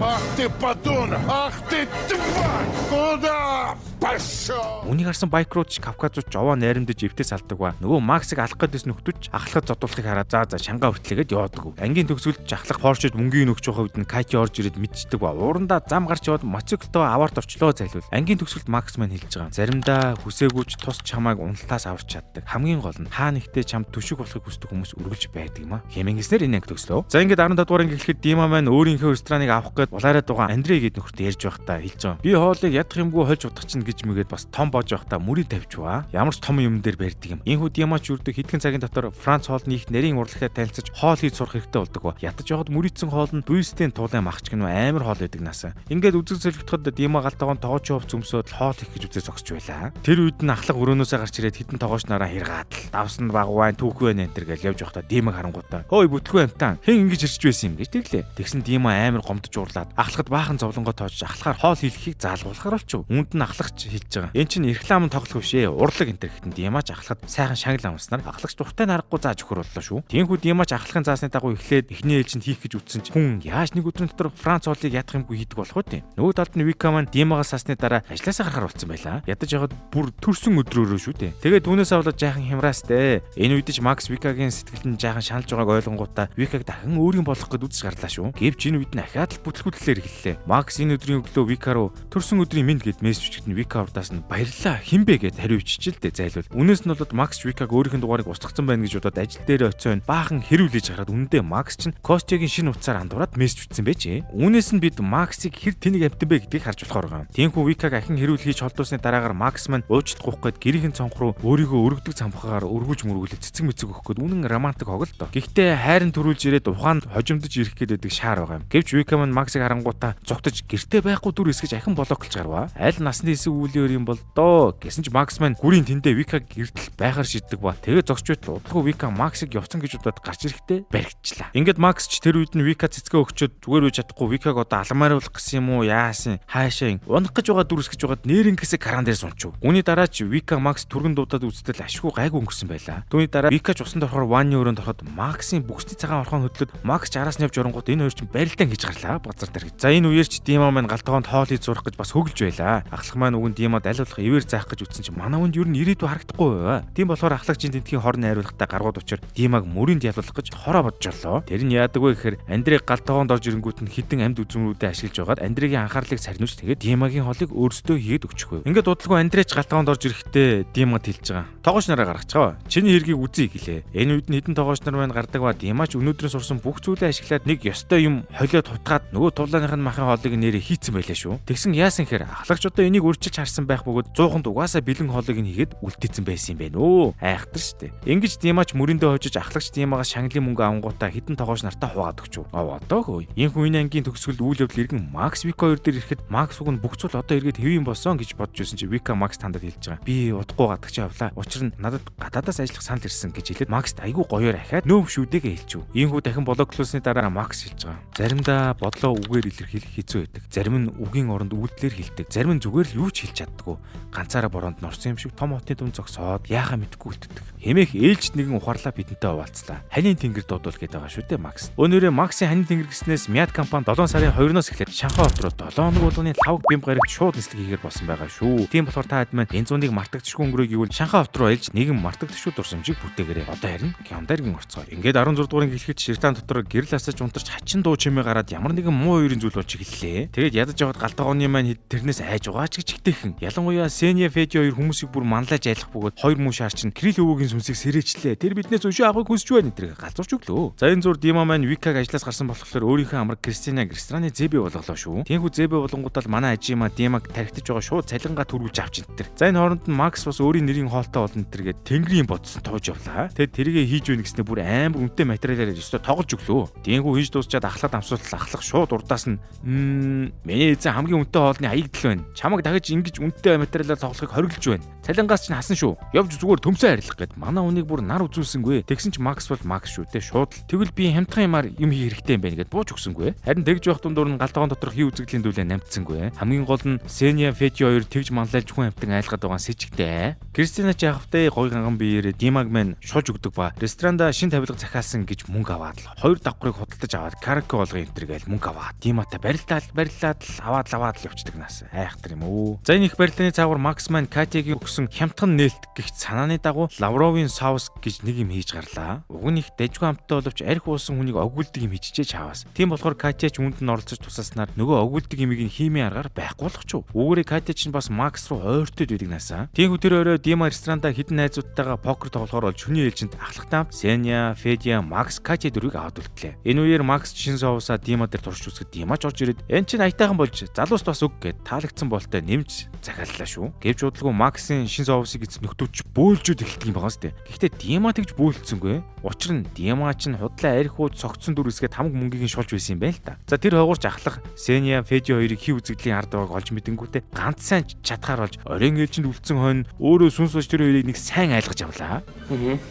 Ах ты подонок! Ах ты тварь! Куда пошел? Үнийг харсан байкрууд ч Кавказууд ч овоо найрамдаж эвтээс алдаг ба нөгөө Максыг алах гэдээс нөхдөж ахлахад зодуулахыг хараад за шангаа хүртлээгээд яваадаг. Ангийн төгсгөлд жахлах Поршед мөнгөний өгч байгаа үед нь Кати орж ирээд мэдчихдэг ба уурандаа зам гарч яваад моциклтоо аваарт орчлоо зайлвал ангийн төгсгөлд Макс маань хэлж байгаа. Заримдаа хүсээгүйч тус чамайг уналтаас аварч чаддаг. Хамгийн гол нь хаа нэгтээ чамд төшиг болохыг хүсдэг хүмүүс үргэлж байдаг юм а. Хэмэнгснээр энэ анги төгслөө. За ингээд 15 дугаар анги эхлэхэд Дима маань өөрийнхөө рестораныг авах гээд улаараад байгаа Андрей гээд нөхөртөө ярьж байхдаа хэлж байгаа. Би хоолыг ядах юмгүй хольж удах чинь гэж мэгээд бас том боож байхдаа мөрийг тавьчваа. Ямар ч том юм дээр барьдаг юм. Энэхүү Дима ч үрдэг хэдхэн цагийн дотор Франц хоолны их нарийн урлагтай танилцаж хоол хийж сурах хэрэгтэй болдог ба. Ядаж явахад мөрийдсэн хоол нь Буйстийн туулайн махч гэнэ амар хоол байдаг насаа. Ингээд үзэг зөрөгтөхөд Дима галтайгон тоогооч хувц өмсөд хоол их гэж үзээ зогсож байлаа. Тэр үед нь ахлах өрөөнөөсөө гарч ирээд хитэн тоогооч нараа хэргаад л давсанд багвайн түүх вэ нэнтер гэж явж байхдаа Димаг харангуйтаа "Хөөе бүтлгүй амтан хэн ингэж ирж байсан юм" гэж тэглээ. Тэгсэн Дима амар гомдож уурлаад ахлахад баахан зовлонгоо тоож ахлахаар хоол хийлгэхийг заалгуулахаар болчихв. Үүнд нь ахлагч хэлж байгаа. "Энд чинь реклам тоглох бишээ. Урлаг энтер гэтэн Димач ахлахад сайхан шагнал амснаар ахлагч дуртай нарахгүй зааж өгөх боллоо шүү." Тиймгүй Димач ахлахын заасны дагуу эхлээд эхний ээлжинд хийх гэж үтсэн чинь хүн яаж нэг өдрийн дотор Франц хоолыг ядах юмгүй хийдэг болох вэ? Нөгөө талд нь Вика маань Димагаас сасны дараа ажлаасаа гарахаар болсон байлаа. Ядаж явахад бүр төрсөн өдрөөрөө шүү дээ. Тэгээд түүнээс аваад жаахан хямраастай. Энэ үед ч Макс Викагийн сэтгэлд нь жаахан шаналж байгааг ойлгонгуудаа Викаг дахин өөрийн болох гэд үзэж гарлаа шүү. Гэвч энэ үед нь ахаад л бүтлгүүтлээр эхэллээ. Макс энэ өдрийн өглөө Вика руу төрсөн өдрийн минь гэд мессеж өгчөд нь Вика урдаас нь баярлаа хинбэ гэд хариу иччихэлтэй зайлвал. Үнээс нь бол Макс Викаг өөрийнх нь дугаарыг устгацсан байна гэж бодоод ажил дээр очион баахан хэрүүлж хараад үнэндээ Макс чинь Костягийн шинэ утсаар андуураад мессеж ütсэн байжээ. Үүнээс нь бид Максыг хэр тэнийг амтан бэ гэдгийг харж болохоор байгаа. Тиймгүй Викаг ахин хэрүүл хийж холдуулсны дараагаар Макс маань уучлалт гуйх гээд гэрийн цонх руу өөрийгөө өргөдөг цамхаагаар өргөж мөргүүлээд цэцэг мэцэг өгөх гээд үнэн романтик хоголдоо. Гэхдээ хайрын төрүүлж ирээд ухаанд хожимдож ирэх гээд байдаг шаар байгаа юм. Гэвч Вика маань Максыг харангуутаа зогтож гэртээ байхгүй дүр эсгэж ахин блоклж гарваа. Аль насны эсэг үүлээр юм бол доо гэсэн ч Макс маань гүрийн тэндээ Викаг гэртэл байхаар шийддэг ба тэгээ зогсч байтал удалгүй Вика Максыг явцсан гэж бодоод гарч ирэхдээ баригдчихлаа. Ингээд Макс ч тэр үед нь Вика цэцгээ өгчөөд зүгээр үж чадахгүй Викаг одоо аламааруулах гэсэн юм уу яасан хаашаа унах гэж байгаа дүр эсгэж байгаад нэрингээсээ каран дээр сунчив. Үүний дараа ч Вика Макс түргэн дуудаад үзтэл ашгүй гайгүй өнгөрсөн байлаа. Түүний дараа Вика ч усанд орохоор ванны өрөөнд ороход Максийн бүхсний цагаан орхон хөдлөд Макс ч араас нь явж оронгууд энэ хоёр ч барилдаан гэж гарлаа базар дээр. За энэ үеэр ч Дима маань галтгоонд хоол хийж зурах гэж бас хөглж байлаа. Ахлах маань үгэн Димад аль болох ивэр заах гэж үтсэн чинь манай хүнд ер нь ирээдүй харагдахгүй байваа. Тийм болохоор ахлагчийн тентхийн хорны найруулгатай гаргууд учир Димаг мөрөнд ялуулах гэж хороо боджолоо. Тэр нь яадаг вэ гэхээр Андрей галтгоонд орж ирэнгүүт нь хідэн амьд үзмрүүдэд ашиглаж байгаад Андрегийн анхаарлыг сарниуч тэгээд Димагийн хоолыг өөрсдөө хийгээд өгчихвээ. Ингээд удалгүй Андрей ч галтгоонд орж ирэхдээ Димад хэлж байгаа. Тоогооч нараа гаргачихаа. Чиний хэргийг үзье гэлээ. Энэ үед нь хідэн тоогооч нар маань гардаг ба Димач өнөөдрийн сурсан бүх зүйлээ ашиглаад нэг ёстой юм холиод хутгаад нөгөө тулааных нь махын хоолыг нэрээ хийцэн байлаа шүү. Тэгсэн яасан хэр ахлагч одоо энийг үрчилж харсан байх бөгөөд 100-нд угаасаа бэлэн хоолыг нь хийгээд үлдээсэн байсан юм байна өө. Айхтар штэ. Ингэж Димач мөрөндөө хожиж ахлагч Димагаас шанглын мөнгө авангуудаа хідэн тоогооч нартаа хуугаад өгчв. Одоо хөөе. Энэхүү энэ ангийн төгсгөл үйл явдал иргэн Макс Вика хоёр дээр ирэхэд Макс уг нь бүх зүйл одоо эргээд хэвэн болсон гэж бодож байсан чи Вика Макс тандад хэлж байгаа. Би удахгүй гадагч явлаа. Учир нь надад гадаадаас ажиллах санал ирсэн гэж хэлээд Макс айгүй гоёор ахаад нөөв шүдэгээ хэлчихв. Ийхүү дахин блоклуулсны дараа Макс хэлж байгаа. Заримдаа бодлоо үгээр илэрхийлэх хэцүү байдаг. Зарим нь үгийн оронд үйлдэлээр хэлдэг. Зарим нь зүгээр л юу ч хэлж чаддаггүй. Ганцаараа бороонд норсон юм шиг том хотны дүн зогсоод яахаа мэдгүй үлддэг. Хэмээх ээлжид нэгэн ухаарлаа бидэнтэй хуваалцлаа. Ханийн тэнгэр дуудвал гээд байгаа шүү дээ Макс. Өнөөрөө Максийн ханийн тэнгэр гэснээс Мяд компани 7 сарын 2-оос эхлээд Шанхай хот руу 7 хоног болгоны 5 бямб гарагт шууд нислэг хийгээр болсон байгаа шүү. Тийм болохоор та хэд маань энэ зуныг мартагдчихгүй өнгөрөөг гэвэл Шанхай хот руу ээлж нэгэн мартагдчихгүй дурсамжийг бүтээгээрэй. Одоо харин Кёндайргийн орцгоо. Ингээд 16 дугаарыг эхлэхэд Ширтан дотор гэрэл асаж унтарч хачин дуу чимээ гараад ямар нэгэн муу хоёрын зүйл болж эхэллээ. Тэгээд ядаж яваад галтгооны маань тэрнээс айж угаач гэж хитэхэн. Ялангуяа Сеня Феди хоёр хүмүүсийг бүр манлаж айлах бөгөөд хоёр муу шаар чинь Крил өвөгийн сүнсийг сэрээчлээ. Тэр биднээс өшөө авахыг хүсэж байна энэ галзуурч өглөө. За энэ зур Дима маань Викаг ажлаас гарсан болохоор өөрийнхөө амраг Кристинаг рестораны зэбэ болголоо шүү. Тиймгүй зэбэ болонгуудаа манай ажимаа Димаг тархитаж байгаа шууд цалингаа түрүүлж авч энэ. За энэ хооронд нь Макс бас өөрийн нэрийн хоолтой болно энэ гээд тэнгэрийн бодсон тоож явлаа. Тэгэд тэргээ хийж өгнө гэснээр бүр амар үнэтэй материалаар өстө тоглож өглөө. Тиймгүй хийж дуусчаад ахлаад амсуултал ахлах шууд урдаас нь миний эзэн хамгийн үнэтэй хоолны хаягдл байна. Чамаг дахиж ингэж үнэтэй материалаар тоглохыг хориглож байна. Цалингаас чинь хасан шүү. Явж зүгээр төмсөө харилах гэд манай үнийг бүр нар үзүүлсэнгүй. Тэгсэн ч Макс бол Макс шүү те. Шууд л тэгвэл би хямдхан юмар юм хийх хэрэгтэй юм байна гэд бууж өгсөнгүй. Харин тэгж байх дундуур нь галтгоон доторх хий үзэгдлийн дүүлээ намтсангүй. Хамгийн гол нь Сеня Фети хоёр тэгж манлайлж хүн амтан айлгаад байгаа с жигтэй. Кристина ч яхавтай гоё ганган биеэр Димаг мэн шууж өгдөг ба ресторанда шин тавилга захиалсан гэж мөнгө аваад л хоёр давхрыг худалдаж аваад караоке болгон энтер гээл мөнгө аваад Диматай барилдаад л аваад л явчихдаг нас. Айхтар юм уу. За энэ их барилдааны цаагуур Макс мэн Катягийн өгсөн хямдхан нээлт гихт санааны дагуу лавровын соус гэж нэг юм хийж гарлаа. Уг нь их дайжгүй амттай боловч арх уусан хүнийг огүүлдэг юм хийчихэж чаваас. Тийм болохоор Катя ч үүнд нь оролцож тусааснаар нөгөө огүүлдэг юмыг нь химийн аргаар байхгүй болох ч. Үүгээрээ Катя ч бас Макс руу ойртод байдаг насаа. Тиймээ тэр орой Дима ресторанда хідэн найзуудтайгаа покер тоглохоор бол шүний ээлжинд ахлагтаа Сеня, Федя, Макс, Катя дөрвийг аваад үлдлээ. Энэ үеэр Макс шин соусаа Дима дээр турш үсгэд Дима ч орж ирээд "Эн чинь аятайхан болж залуус бас үг" гэд таалагдсан болтой нэмж захиаллаа шүү. Гэвч удалгүй Максын шин соусыг эзэн нөхдөөч бөөлжүүд эхэлдэг юм байгаа сте. Гэхдээ Дима тэгж бөөлцсөнгүй. Учир нь Дима чинь худлаа арх ууд цогцсон дүрсгээд хамаг мөнгийг нь шулж байсан юм байна л та. За тэр хойгуурч ахлах Сеня, Федя хоёрыг хий үзэгдлийн ард байгааг олж мэдэнгүүтээ ганц сайн чадхаар болж оройн ээлжинд үлдсэн хойно өөрөө сүнс ууч тэр хоёрыг нэг сайн айлгаж авлаа.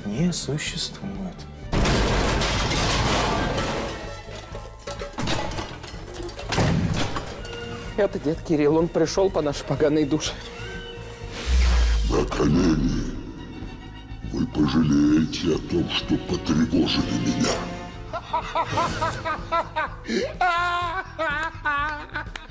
Не существует. Это дед Кирилл, он пришел по нашей поганой душе. На колени. Вы пожалеете о том, что потревожили меня.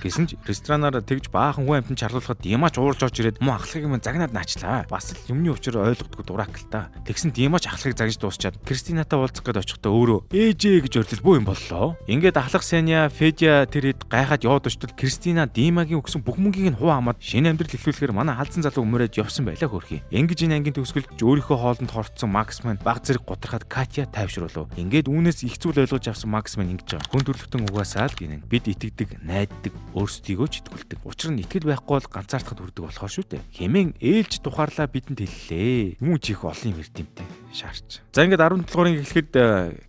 Гэсэн ч ресторанаар тэгж баахан хүн амтан чарлуулахад Димач уурж орж ирээд муу ахлагыг минь загнаад наачлаа. Бас л юмны учир ойлгодгүй дурак л та. Тэгсэн Димач ахлагыг загнаж дуусчаад Кристинатай уулзах гээд очихдоо өөрөө ээжээ гэж ордол бөө юм боллоо. Ингээд ахлах Сеня, Федя тэр хэд гайхаад яваад очтол Кристина Димагийн өгсөн бүх мөнгийг нь хуу хамаад шинэ амьдрал эхлүүлэхээр манай халдсан залуу өмөрөөд явсан байлаа хөрхий. Ингэж энэ ангийн төгсгөлд өөрийнхөө хоолнд хорцсон Макс мэн баг зэрэг готрахад Катя тайвшруулв. Ингээд үүнээс их зүйл ойлгож авсан Макс мэн ингэж байгаа. Хүн төрлөختөн угаасаа л гинэн. Бид итгэдэг, найддаг, өөрсдийгөө ч итгүүлдэг. Учир нь итгэл байхгүй бол ганцаардахад хүрдэг болохоор шүү дээ. Хэмээн ээлж тухаарлаа бидэнд хэллээ. Юу ч их олон юм ирдэмтэй. Шаарч. За ингээд 17 дугаарыг эхлэхэд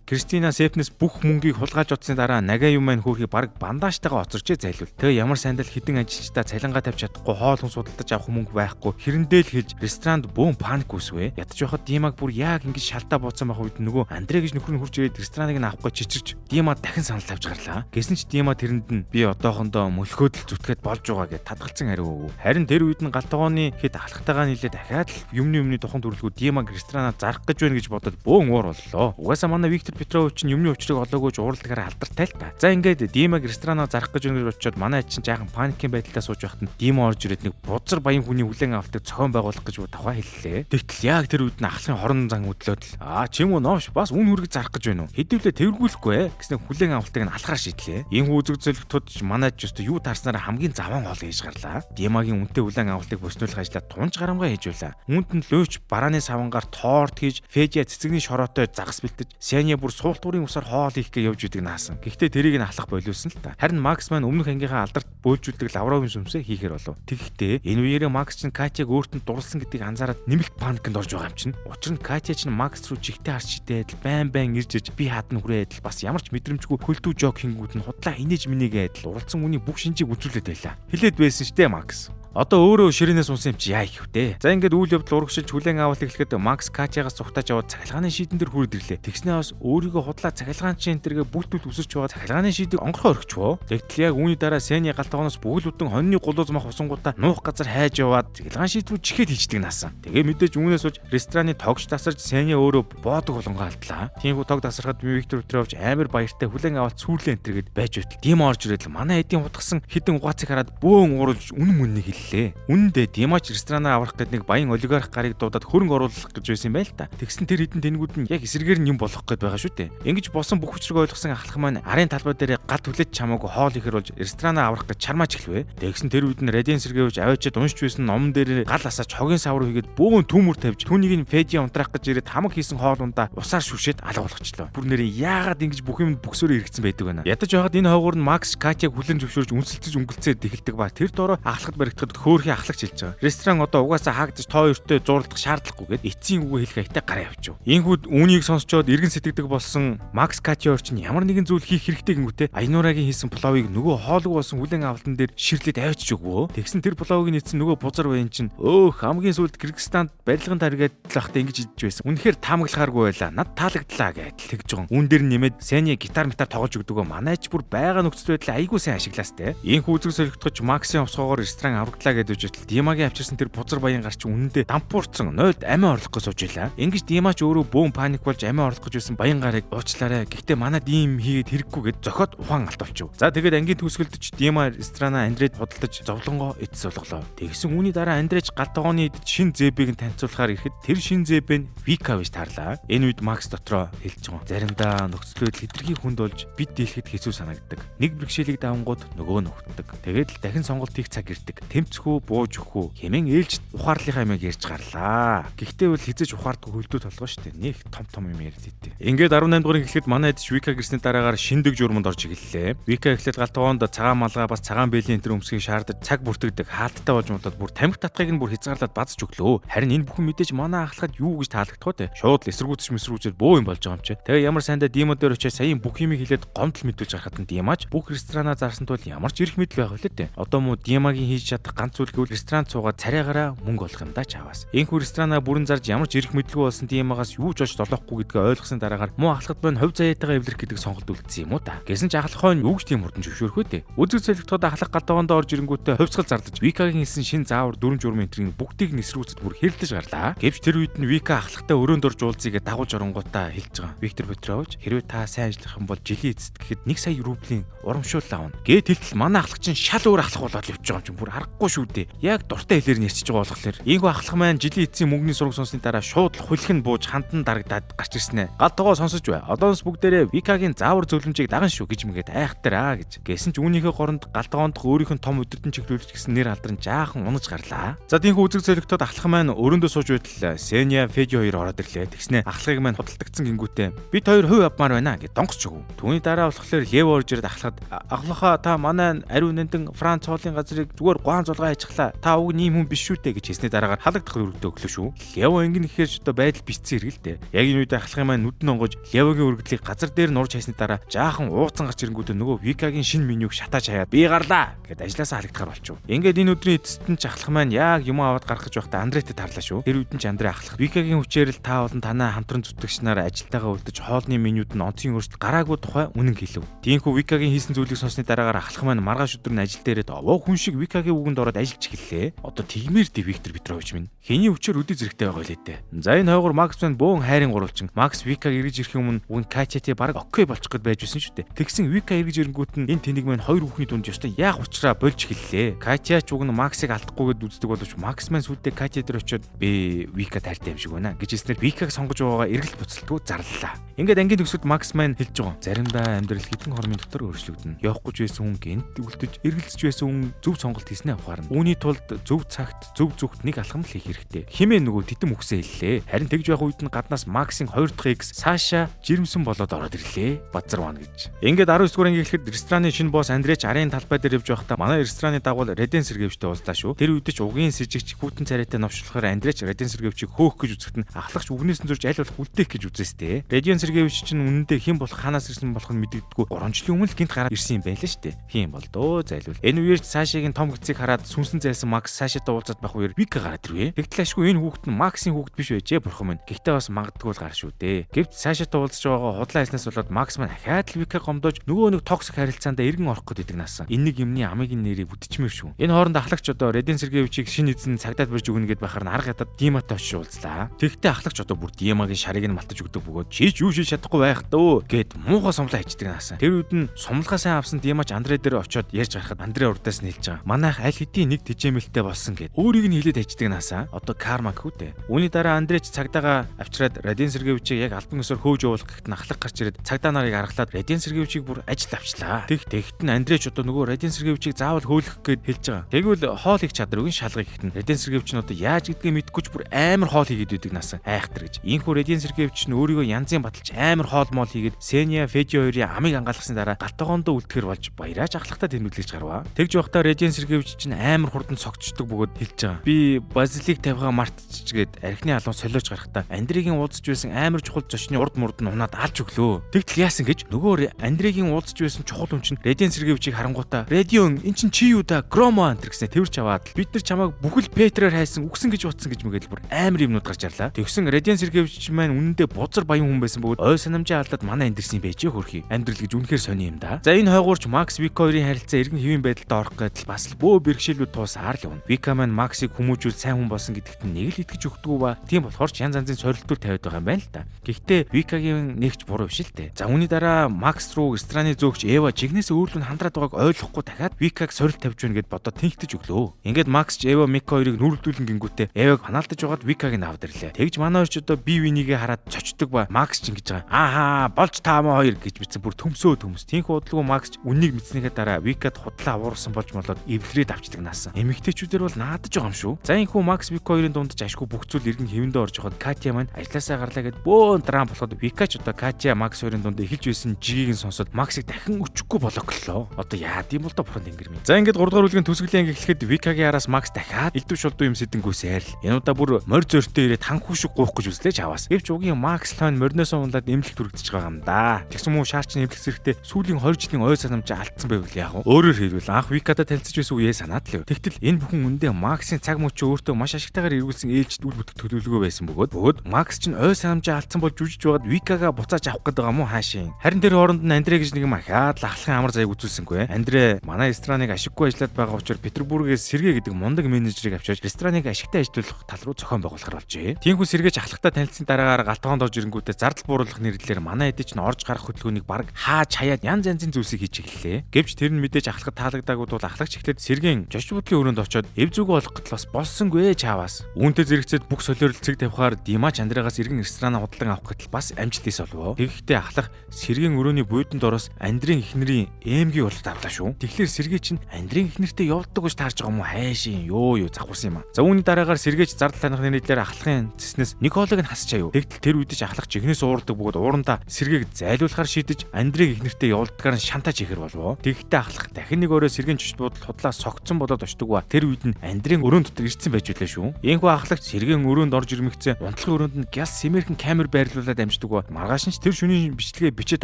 Кристина Сепнес бүх мөнгийг хулгайж утсны дараа нага юм маань хөөрхий баг бандажтайгаа оцорчээ зайлуул. Тэгээ ямар сандал хідэн ажилчдаа цалингаа тавьж чадахгүй хоол хүн судалдаж авах мөнгө байхгүй хэрэндээ л хэлж ресторанд бөөн паник үүсвэ. Ядаж байхад Димаг бүр яг ингэж шалтаа бууцсан байх үед нөгөө Андре гэж нөхөр нь хурж ирээд рестораныг нь авахгүй чичирч Дима дахин санал тавьж гарлаа. Гэсэн ч Дима тэрэнд нь би одоохондоо мөлхөөд л зүтгээд болж байгаа гэж тадгалцсан хариу өгөв. Харин тэр үед нь галтгооны хэд алхтайгаа нийлээ дахиад л юмны тухайн төрөлгөө Димаг ресторанаа зарах гэж байна гэж бодоод бөөн уур боллоо. Угаасаа манай Виктор Петрович нь юмны учрыг олоогүй ууралдагаараа алдартай л та. За ингээд Димаг ресторанаа зарах гэж байна гэж очиод манай чинь жаахан паникийн байдлаа сууж байхад нь Дима орж ирээд нэг бузар баян хүний хүлээн авалтыг зохион байгуулах гэж даваа хэллээ. Тэгтэл яг тэр үед нь ахлахын хорон зан өдлөөд л чим үү новш бас үн хүрэг зарах гэж байна уу? Хэдүүлээ тэргүүлэхгүй гэсэн хүлээн авалтыг нь алхахаар шийдлээ. Энэ үзэг зөвлөлтүүд ч манай ч юу таарснараа хамгийн заван хоол хийж гарлаа. Димагийн үнэтэй хүлээн авалтыг бөснүүлэх ажлаа тунж гарамгаа хийж байлаа. Үүнд нь лөөч барааны савангаар торт хийж Федя цэцэгний шороотой загас бэлтэж Сеня бүр суултуурын усаар хоол хийх гэж явж идэг наасан. Гэхдээ тэрийг нь алах болиулсан л та. Харин Макс маань өмнөх ангийнхаа алдарт бөөлжүүлдэг лавровын сүмсээ хийхээр болов. Тэгэхдээ энэ үеэрээ Макс чинь Катяг өөртөө дурлсан гэдгийг анзаараад нэмэлт паникнд орж байгаа юм чинь. Учир нь Катя чинь Макс руу жигтэй харж идээд байн ирж би хатан хүрээд бас ямар ч мэдрэмжгүй хөлтүү жок хингүүд нь худлаа инээж минийгээд уралцсан үний бүх шинжийг үзүүлээд байлаа. Хэлээд байсан штэ Макс. Одоо өөрөө ширээнээс унсан юм чи яа их вдэ. За ингээд үйл явдал урагшилж хүлээн авалт эхлэхэд Макс Катягаас цухтааж аваад цахилгааны шийдэн дээр хүрээд ирлээ. Тэгснээ бас өөрийгөө худлаа цахилгаан чин энтергээ бүлтүүл үсэрч байгаа цахилгааны шийдийг онгорхоо орхичвоо. Тэгтэл яг үүний дараа Сеня галтгооноос бүгэл бүтэн хоньны гулууз мах усангуудаа нуух газар хайж яваад цахилгаан шийд рүү чихээд хийждэг наасан. Тэгээ мэдээж үүнээс уж рестораны тогч тасарч Сеня өөрөө боодог болгоо алдлаа. Тиймгүй тог тасархад Виктор Петрович амар баяртай хүлээн авалт сүрлээ энтергээд байж байтал. Дима орж ирээд л манай эдийн хутгсан хідэн угаацыг хараад бөөн ууралж үнэн мөннийг Үнэндээ Димач ресторанаа аврах гэдэг нэг баян олигарх гарыг дуудаад хөрөнгө оруулах гэж байсан юм байл та. Тэгсэн тэр хідэн тэнгүүд нь яг эсрэгээр нь юм болох гээд байгаа шүү дээ. Ингэж босон бүх хүчрэг ойлгосон ахлах маань арын талбай дээр гал түлэж чамаагүй хоол ихэр болж ресторанаа аврах гэж чармаач эхлэвэ. Тэгсэн тэр үед нь Радиан Сергеевич аваачаад уншиж байсан номон дээр гал асаач хогийн савруу хийгээд бөөн төмөр тавьж түүнийг нь Федя унтраах гэж ирээд хамаг хийсэн хоол ундаа усаар шүшээд алга болгочлоо. Бүр нэрээ яагаад ингэж бүх юм бөксөөрөө эргэцэн байдаг вэ? Ядаж байгаад энэ хойгоор нь Макс Катяг хүлэн зөвшөөрж үнсэлцэж өнгөлцээд эхэлдэг ба тэр дороо ахлахад баригдахад нүд хөөрхий ахлагч хэлж байгаа. Ресторан одоо угаасаа хаагдаж тоо өртөө зурлах шаардлагагүйгээд эцсийн үгээ хэлэх аятаа гараа явчих. Ийхүүд үүнийг сонсчоод эргэн сэтгэдэг болсон Макс Катиор ч ямар нэгэн зүйл хийх хэрэгтэй гингүүтээ Аянурагийн хийсэн пловыг нөгөө хоолгүй болсон хүлэн авалтан дээр ширлээд авчиж өгвөө. Тэгсэн тэр пловыг нийцсэн нөгөө бузар баян чинь хамгийн сүүлд Кыргызстанд барилгын таргээд лахта ингэж идэж байсан. Үнэхээр таамаглахааргүй байла. Над таалагдлаа гэж тэгж байгаа. Үүн дээр нэмээд Сэни гитар тоглож өгдөгөө манайч бүр байгаа нөхцөл байдал айгүй сайн ашиглаастай. Ийхүү үзэг солигдохож Максын овсгоогоор ресторан авраглаа гэдэг үжил Димагийн авчирсан тэр бузар баян гарч үнэндээ дампуурсан нойд амиа орлох гэж сууж байлаа. Ингэж Димач өөрөө бөөн паник болж амиа орлох гэж байсан баян гарыг уучлаарай. Гэхдээ манад ийм хийгээд хэрэггүй гэд зохиод ухаан алтавчив. За тэгээд ангийн төгсгөлдөж Дима ресторана Андрейд худалдаж зовлонгоо эдс болголоо. Тэгсэн үүний дараа Андрейч галтгооны идэж шин зэбийг нь танилцуулахаар ирэхэд тэр шин зэб нь Вика биш таарлаа. Энэ үед Макс дотроо хэлж байгаа. Заримдаа нөхцөл байдал хэтэрхий хүнд болж бид дийлэхэд хэцүү санагддаг. Нэг бэрхшээлийг давангууд нөгөө нь өгдөг. Тэгээд л дахин сонголт хийх цаг ирдэг. Тэмцэхүү бууж өгөх үү хэмээн ээлж ухаарлынхаа юмыг ярьж гарлаа. Гэхдээ бол хизэж ухаардгүй хөлдөө толгоо штэ. Нэг том юм яриад идэв. Ингээд 18 дугаар эхлэхэд манай эдж Вика гэрсний дараагаар шиндэг журманд орж эхэллээ. Вика эхлээд галтгоонд цагаан малгай бас цагаан бэлийн энэ өмсгийг шаардаж цаг бүртгэдэг. Хаалттай болж мутад бүр тамхи татхыг нь бүр хязгаарлаад базж өглөө. Харин энэ бүхэн мэдээж манай ахлахад юу гэж таалагдах вэ? Шууд эсэргүүцэж бөө юм болж байгаа юм чи. Тэгээ ямар сайндаа Дима дээр очиж саяын бүх юмыг хэлээд гомдол мэдүүлж гарахад нь Димач бүх ресторанаа зарсан тул ямар ч ирэх мэдл байх вэ те. Одоо муу Димагийн хийж чадах ганц зүйл гэвэл ресторан цуугаад царайгаараа мөнгө олох юм да чаваас. Энэхүү ресторанаа бүрэн зарж ямар ч ирэх мэдлгүй болсон Димагаас юу ч олж долоохгүй гэдгээ ойлгосон дараагаар муу ахлахад байна хувь заяатайгаа эвлэрэх гэдэг сонголт үлдсэн юм уу та. Гэсэн ч ахлах хойно юу гэж тийм хурдан зөвшөөрөх вэ те. Үзэг солигдоход ахлах галтгоонд орж ирэнгүүтээ хувьсгал зардаж Викагийн хэлсэн шин заавар 4 журмын энтрийг бүгдийг нисрүүцэд бүр хэрэлдэж гарлаа. Гэвч тэр үед нь Вика ахлахтай өрөөнд орж уулзъя дагуулж оронгуудаа хэлж байгаа. Виктор Петрович хэрвээ та сайн ажиллах юм бол жилийн эцэст гэхэд 1 сая рублийн урамшуул авна. Гэт хэлтэл манай ахлах чинь шал өөр ахлах болоод явж байгаа юм чинь бүр аргагүй шүү дээ. Яг дуртай хэлээр нэрчиж байгаа болохоор ийгөө ахлах маань жилийн эцсийн мөнгөний сураг сонссны дараа шууд хулих нь бууж хандан дарагдаад гарч ирсэн ээ. Гал тогоо сонсож бай. Одоос бүгдээрээ Викагийн заавар зөвлөмжийг даган шүү гэж мэгээд айхтар аа гэж. Гэсэн ч үүнийхээ горонд гал тогоонд өөрийнх нь том өдөртөн чиглүүлж гисэн нэр алдран жаахан унаж гарлаа. За тийхүү үзэг зөлөгтөд ахлах маань өрөөндөө сууж байтал Сэня Феди хоёр ороод ирлээ. Тэгснэ ахлагыг маань худалдагдсан гингүүтээ бид хоёр хувь авмаар байна гэж донгосч өгөв. Түүний дараа болохоор Лево орж ирээд ахлахад ахлахаа та манай ариун нандин Франц хоолын газрыг зүгээр гуан зулгаа хийчихлаа. Та уг ийм хүн биш шүү дээ гэж хэлснээр дараагаар халагдах өргөдөө өглөө шүү. Лево ингэн ихээр ч одоо байдал бичсэн хэрэг л дээ. Яг энэ үед ахлахын маань нүдэн онгож Левогийн өргөдлийг газар дээр нурж хайсны дараа жаахан ууцсан гарч ирэнгүүтээ нөгөө Викагийн шинэ менюг шатааж хаяад би гарлаа гэд ажилласаа халагдахаар болчихв. Ингээд энэ өдрийн эцэст нь ч ахлах маань яг юм аваад гарах гэж байхдаа Андретэй тарлаа шүү. Тэр үед нь ч Андре ахлах Викагийн хүчээр л та болон танаа хамтран зүтгэгчнаар ажилтайгаа үлдэж хоолны менюд нь онцгийн өрсөлд гараагүй тухай үнэн хэлв. Тиймээс Викагийн хийсэн зүйлийг сонссны дараагаар ахлах маань маргааш өдөр нь ажил дээрээ овоо хүн шиг Викагийн үгэнд ороод ажиллаж эхэллээ. Одоо тэгмээр ди Виктор Петрович минь хэний хүчээр өдөө зэрэгтэй байгаа лээ дээ. За энэ хойгоор Макс маань бөөн хайрын гурвалжин. Макс Вика эргэж ирэх юм үн Катяти баг окей болчих гээд байж байсан шүү дээ. Тэгсэн Вика эргэж ирэнгүүт нь энэ тэнийг маань хоёр бүхний дунд ёстой яг учраа болж эхэллээ. Катя ч уг нь Максыг алдахгүйгээд үздэг боловч Макс маань сүлдээ Катя дээр очиод би Вика таартай юм шиг байна гэж хэлснээр Викаг сонгож байгаагаа эргэлт буцалтгүй зарлаа. Ингээд ангийн төгсөд Макс маань хэлж байгаа. Заримдаа амьдрал хэдэн хормын дотор өөрчлөгдөнө. Явахгүй ч байсан хүн гэнт үлдэж эргэлзэж байсан хүн зөв сонголт хийснээ ухаарна. Үүний тулд зөв цагт зөв зүгт нэг алхам л хийх хэрэгтэй. Химээ нөгөө титэм үгсээ хэллээ. Харин тэгж байх үед нь гаднаас Максийн 2 дахь X Саша жирэмсэн болоод ороод ирлээ. Базарван гэж. Ингээд 19 дугаар анги эхлэхэд рестораны шинэ босс Андреч арын талбай дээр явж байхдаа манай рестораны дагуул Реден Сергеевчтэй уулзлаа шүү. Тэр үед ч угийн сэжигч хүүтэн царайтай новшлохоор Андреч Реден Сергеевчийг хөөх гэж үзэхэд нь ахлагч үгнээс нь зурж аль болох үлдээх гэж үзээстэй. Реден Сергеевич чинь үнэндээ хэн болох ханаас ирсэн болох нь мэддэггүй 3 жилийн өмнө л гинт гараад ирсэн юм байлаа шүү дээ. Хин бол дөө зайлвал. Энэ үеэр Сашагийн том гэцийг хараад сүнсэн зайлсан Макс Сашатай уулзаад байх үеэр Вика гараад ирвэ. Тэгтэл ашгүй энэ хүүхэд нь Максийн хүүхэд биш байжээ бурхан минь. Гэхдээ бас магадгүй л гар шүү дээ. Гэвч Сашатай уулзж байгаа худлаа хайснаас болоод Макс маань ахаад л Вика гомдож нөгөө нэг токсик харилцаанд эргэн орох гэдэг наасан. Энэ нэг юмны амигийн нэрийг бүтчихмээр шүү. Энэ хооронд ахлагч одоо Реден Сергеевичийг шинэ эзэн цагдаад барьж өгнө гэд байхаар арга ядаад Диматай очиж уулзлаа. Тэгтээ ахлагч одоо бүр Димагийн шарыг нь малтаж өгдөг бөгөөд чийч юу шийдэж чадахгүй байх дөө гэд муухай сумлаа хийдэг наасан. Тэр үед нь сумлахаа сайн авсан Димач Андре дээр очиод ярьж гарахад Андре урдаас нь хэлж байгаа. Манайх аль хэдийн нэг тэжээмэлтэй болсон гэд өөрийг нь хэлээд хайждаг наасан. Одоо карма гэхүүтэй. Үүний дараа Андреч цагдаагаа авчираад Реден Сергеевичийг яг албан ёсоор хөөж явуулах гэхэд нь ахлах гарч ирээд цагдаа нарыг аргалаад Реден Сергеевичийг бүр ажилд авчлаа. Тэгт нь Андреч одоо нөгөө Реден Сергеевичийг заавал хөөлөх гээд хэлж байгаа. Тэгвэл хоол их чадвар үгийн шалгыг гэхэд нь Реден Сергеевич нь одоо яаж гэдгийг мэдэхгүй ч бүр амар хоол хийгээд байдаг наасан. Айхтар гэж. Ийхүү Реден Сергеевич нь өөрийгөө янзын баталж амар хоол моол хийгээд Сэня Феди хоёрын амийг ангаалгасан дараа галтгоондоо үлдэхэр болж баяраач ахлахтаа тэмдэглэж гарваа. Тэгж байхдаа Реден Сергеевич чинь амар хурдан цогцдог бөгөөд хэлж байгаа. Би базилик тавьгаа мартчихгээд архины алуун солиож гарахдаа Андрегийн уулзж байсан амар чухал зочны урд мурд нь унаад алж өглөө. Тэгтэл яасан гэж нөгөө Андрегийн уулзж байсан чухал хүн чинь Радиан Сергеевичийг харангуйтаа "Радион эн чинь чи юу да? Громо" антер гэснээр тэрч аваад бид нар чамайг бүхэл Петрээр хайсан үгсэн гэж утсан гэж мэгээл бүр амар юмнууд гарч ирлаа. Тэгсэн Радиан Сергеевич маань үнэндээ бузар баян хүн байсан бөгөөд ой санамжаа алдаад манай андерсэн байжээ хөрхий. Амьдрал гэж үнэхээр сони юм да. За энэ хойгуурч Макс Вика хоёрын харилцаа эргэн хэвийн байдалд орох гэдэл бас л бөө бэрхшээлүүд туусаар л явна. Вика маань Максыг хүмүүжүүл сайн хүн болсон гэдэгт нэг л итгэж өгдөггүй ба тийм болохоор ч янз янзын сорилтууд тавиад байгаа юм байна л да. Гэхдээ Викагийн нэгч буруу биш л дээ. За үүний дараа Макс руу рестораны зөөгч Эва жигнэсээ өөрлөнд хандраад байгааг ойлгохгүй дахиад Викаг сорилт тавьж гэнэ гэд бодоод тэнхтэж өглөө. Ингээд Макс ч Эва Мика хоёрыг нүрэлдүүлэн гингүүтээ Эваг ханаалтаж байгаад Викаг нь аваад ирлээ. Тэгж манай хоёр ч одоо бие бинийгээ хараад цочдөг ба Макс ч ингэж байгаа. "Ааха, болж таамаа хоёр" гэж бичсэн бүр төмсөө төмс. Тинхүү удалгүй Макс ч үннийг мэдснийхээ дараа Викад худлаа авуурсан болж молоод эвлэрээд авчдаг наасан. Эмэгтэйчүүдэр бол наадаж байгаа юм шүү. За энэхүү Макс Вика хоёрын дунд ч ашгүй бүх зүйл эргэн хэвэндээ орж байгаад Катя маань ажлаасаа гарлаа гэд бөөн драм болоход Вика ч одоо Катя Макс хоёрын дунд эхэлж байсан жигийг нь сонсоод Максыг дахин өчөхгүй блоклоо. Одоо яа гэм бол та бурхан тэнгэр минь. За ингээд 3 дугаар бүлгийн төсгөлийн анги эхлэхэд Викагийн араас Макс дахиад элдв шулдуу юм сэдэнгүүсээр л энэ удаа бүр морь зөртөө ирээд ханхуу шиг гуух гэж үзлээ чаваас. Гэвч угийн Макс лайн морноос унлаад эмнэлэг түрэгдэж байгаа юм да. Тэгсэн мүү шаарч эмнэлэг зэрэгтэй сүүлийн 20 жилийн ой санамжаа алдсан байвал яах вэ? Өөрөөр хэлбэл анх Викада танилцж байсан үеэ санаад л. Тэгтэл энэ бүхэн үндэ Максын цаг мөчөө өөртөө маш ашигтайгаар эргүүлсэн ээлжид үл бүтэх төлөвлөгөө байсан бөгөөд Макс ч ой санамжаа алдсан болж жүжиж байгаад Викага буцааж авах гэдэг юм уу хаашийн. Харин тэр хооронд нь Андре гэж нэг юм ахаад лахлахын амар зайг үзүүлсэнгүй. Андре манай рестораныг ашиггүй ажиллаад байгаа учраас Петербургээс Сергей гэдэг мундаг менежерийг авчиж рестораныг ашигтай ажиллуулах тал руу зохион байгуулахар болжээ. Тинхүү Сергейч ахлагтай танилцсан дараагаар галтгоонд орж ирэнгүүтээ зардал бууруулах нэрлэлээр манай эдэж нь орж гарах хөдөлгөөнийг баг хааж хаяад янз янзын зүйлсийг хийж эхэллээ. Гэвч тэр нь мэдээж ахлагад таалагдаагүй бол ахлагч эхлээд Сергейн жочд бодлын өрөөнд очоод эв зүгөө олох гэл бас болсонгүй чааваас. Үүнтэй зэрэгцээд бүх солиорол цэг тавихаар Димач Андрегаас иргэн ресторанаа худалдан авах гэтэл бас амжилтээс олвоо. Тэгэхдээ ахлах Сергейн өрөөний буйданд ороос Андрийн эхнэрийн эмгийн бололт авлаа шүү. Тэгэхээр Сергей чинь Андрийн эхнэртэй явуулдаг гэж таарж байгаа юм уу хайшин юу завхурсан юм а. За үүний дараагаар Сергейч зардал таних нэрээр ахлахын цэснээс Николыг нь хасчаа юу. Тэгтэл тэр үед ч ахлах жигнэс уурдаг бөгөөд уурандаа Сергейг зайлуулахар шийдэж Андрийг эхнэртэй явуулдгаар нь шантаж хийхэр болвоо. Тэгэхдээ ахлах дахин нэг өрөө Сергейн жишд бодол худлаа согцсон болоод очдөг ба тэр үед нь Андрийн өрөөнд дотор ирсэн байж үлээ шүү. Ийхүү ахлагч Сергейн өрөөнд орж ирмэгцээ унтлагын өрөөнд нь гяс сэмэрхэн камер байрлуулад амждаг ба маргааш нь тэр шөнийн бичлэгээ бичээд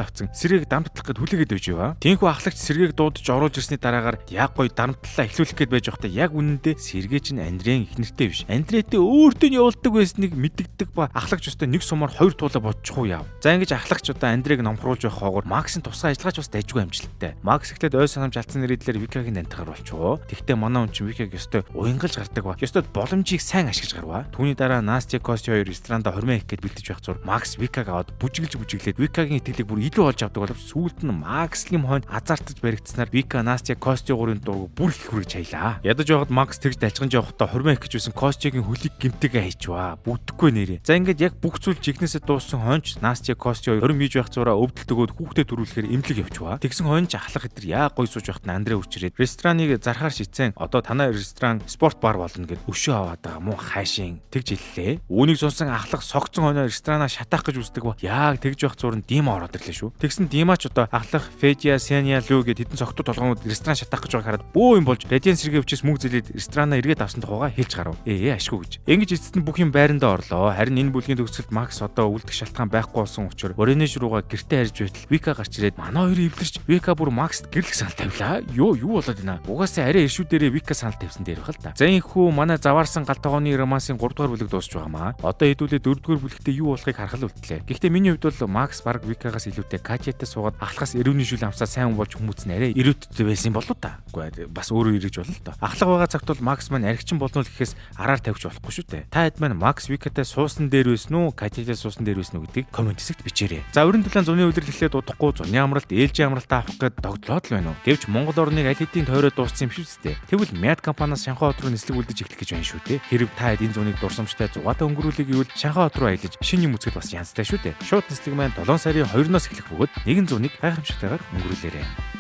авцсан Сергейг дамтлах гэд хүлээгээд байж байгаа. Тийхүү ахлагч Сергейг дуудаж оруулж ирсний дараагаар яг гоё дарамтлалаа эхлүүлэх гээд байж байхдаа яг үнэндээ Сергей чинь Андрийн эхнэртэй биш. Андретэй өөртөө нь явуулдаг байсныг мэддэг ба ахлагч өстой нэг сумаар хоёр туулаа бодчих уу яав. За ингэж ахлагч одоо Андрийг номхруулж байх хоогоор Максын тусгай ажиллагаач бас дайжгүй амжилттай. Макс эхлээд ой санамж алдсан нэрээр Викагийн дантахаар болчихоо. Тэгтээ манай хүн чинь Викаг өстой уянгалж гардаг ба өстой боломжийг сайн ашиглаж гарваа. Түүний дараа Настя Кости хоёр ресторанда хормын их гээд бэлдэж байх зур Макс Викаг аваад бүжиглээд Викагийн итгэлийг бүр илүү олж авдаг боловч сүүлд нь Максгийн хойно азартаж баригдсанаар Вика Настя Кости гурийн дург бүр их хүрэж хаялаа. Ядаж байгаад Макс тэгж дальчган жоохтой хормын их гэж байсан Костигийн хөлийг гимтэйгээ хайчваа. Бүтггүй нэрээ. За ингээд яг бүх зүйл жигнэсээ дууссан хойноч Настя Кости хоёр хорм хийж байх зураа өвдөлтөгөөд хүүхдэд төрүүлэхээр эмнэлэг явчваа. Тэгсэн хойноч ахлах хэдэр яа гой сууж байхад Андре үрчирээд рестораныг зархаар шийдсэн. Одоо танай ресторан спорт бар болно гэд өшөө аваад байгаа муу хайшин тэгж хэллээ. Үүнийг сонсон ахлах согцсон хойно ресторанаа шатаах гэж үздэг ба яг тэгж байх зур нь Дима ороод ирлээ шүү. Тэгсэн Димач одоо ахлах Федя Сеня Лю гэд хэдэн цогтод толгоонууд ресторан шатаах гэж байхад бөө юм болж Радиан Сергеевичээс мөнгө зээлээд ресторанаа эргээд авсан тухайга хэлж гарав. Ашгүй гэж. Ингэж эцэст нь бүх юм байрандаа орлоо. Харин энэ бүлгийн төгсөлд Макс одоо үлдэх шалтгаан байхгүй болсон учраас Воронеж руугаа гэртээ харж байтал Вика гарч ирээд манай хоёрын эвлэрч Вика бүр Макст гэрлэх санал тавилаа. Юу болоод байна? Угаасаа арай иршүүдээрээ Вика санал тавьсан дээр байх л та. За энэхүү манай заваарсан галтгооны романсын 3 дугаар бүлэг дуусч байгаамаа. Одоо хэдүүлээ 4 дугаар бүлэгтээ юу болохыг харахад үлдлээ. Гэхдээ миний хувьд бол Макс баг Викагаас илүүтэй Катятай суугаад ахлахаас эрүүний шүл амсаа сайн болж хүмүүс нь арай ирээдүйтэй байсан болов та. Үгүй бас өөрөө ирэж болно л доо. Ахлах байгаа цагт бол Макс маань аригчин болно л гэхээс араар тавьж болохгүй шүү дээ. Та хэд маань Макс Викатай суусан дээр байсан уу, Катятай суусан дээр байсан уу гэдгийг комент хэсэгт бичээрэй. За өрн төлөөн зуны удирдлаглээ дуудахгүй зуны амралт, ээлжийн амралтаа авах гээд догтлоод л байна уу? Гэвч Монгол орныг аль хэдийн тойроод дууссан юм шүү дээ. Тэгвэл Мяд компаниас Шанхай хот руу нислэг үлдэж эхлэх гэж байна шүү дээ. Хэрэг та хэд энэ зуныг дурсамжтай зугаатай өнгөрүүлэх гэвэл Шанхай хот руу аялаж шинэ юм үзэхэд бас янзтай шүү дээ. Шууд нислэг маань 7 сарын 2-оос эхлэх бөгөөд 1 зуныг гайхамшигтайгаар өнгөрүүлээрэй.